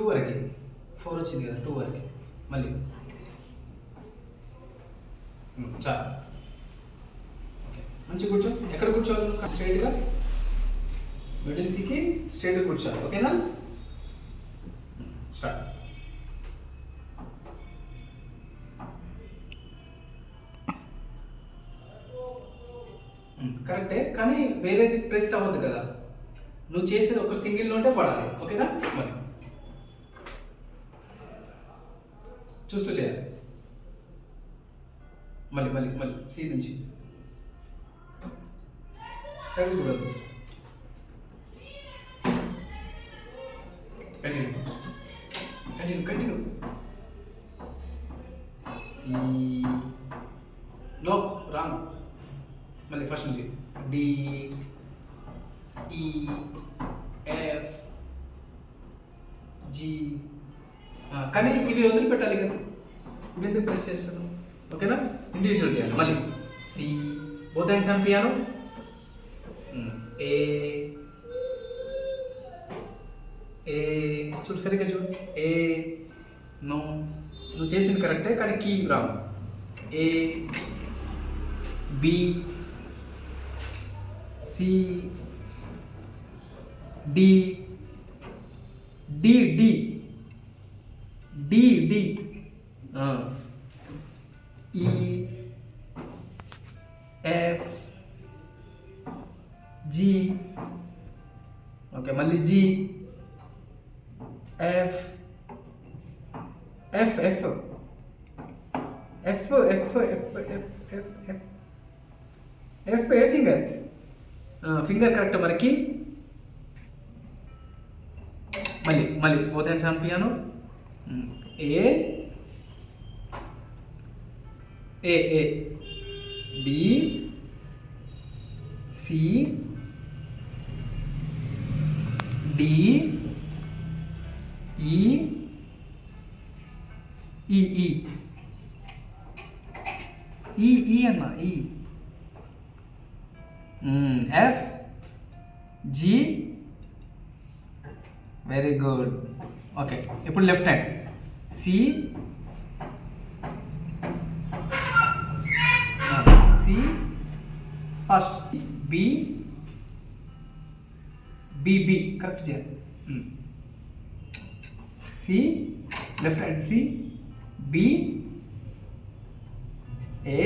2 వరకు 4 వచ్చింది కదా 2 వరకు మళ్ళీ చాలు. ఓకే మంచి కూర్చో. ఎక్కడ కూర్చోవాలి? స్ట్రైట్గా మిడిల్ సికి స్ట్రైట్గా కూర్చోవాలి. ఓకేనా? స్టార్ట్. కరెక్టే, కానీ వేరేది ప్రెస్ అవ్వద్దు కదా. నువ్వు చేసేది ఒక సింగిల్ ఉంటే పడాలి. ఓకేనా? మరి చూస్తూ చేయాలి. మళ్ళీ మళ్ళీ మళ్ళీ సి నుంచి సైడ్ చూడద్దు. Continue continue continue. C no wrong. మళ్ళీ ఫస్ట్ నుంచి డి ఈ ఎఫ్ జి. కానీ ఇవి వదిలిపెట్టాలి కదా, ఇవి ఎందుకు ప్రెస్ చేస్తాను? ఓకేనా? ఇండివిజువల్ చేయాలి. మళ్ళీ C both hands on piano. A A చూడు, సరిగ్గా చూడు. ఏ నో, నువ్వు చేసింది కరెక్టే కానీ key wrong. A B C D D D D D E F G. Okay మళ్ళీ G F F F F F F F F F F A finger. Finger correct మనకి. మళ్ళీ మళ్ళీ both hands on piano. A A A B C D E E E E E అన్న ఈ F G. Very good. Okay ఇప్పుడు left hand C C first B B B correct చేయాలి. C left hand C B A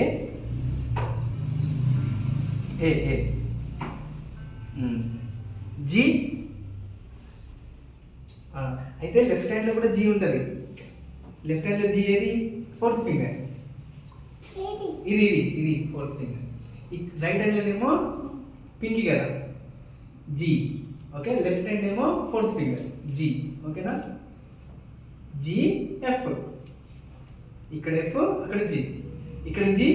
A A G. అయితే left హ్యాండ్లో కూడా G ఉంటుంది. Left హ్యాండ్లో G ఏది? Fourth finger. ఇది ఇది ఇది ఫోర్త్ ఫింగర్. రైట్ హ్యాండ్లోనేమో పింకి కదా జీ. ఓకే లెఫ్ట్ హ్యాండ్ ఏమో ఫోర్త్ ఫింగర్ జీ. ఓకేనా? జీ ఎఫ్, ఇక్కడ ఎఫ్ అక్కడ జీ, ఇక్కడ జీ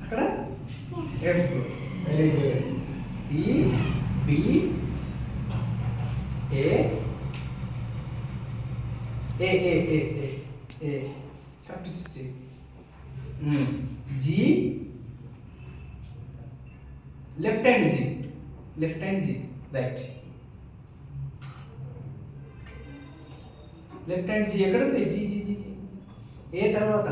అక్కడ F. Very good. C B A A A A A A correct చూస్తే G left hand G, left hand G right. Left hand G ఎక్కడ ఉంది? G G G G A తర్వాత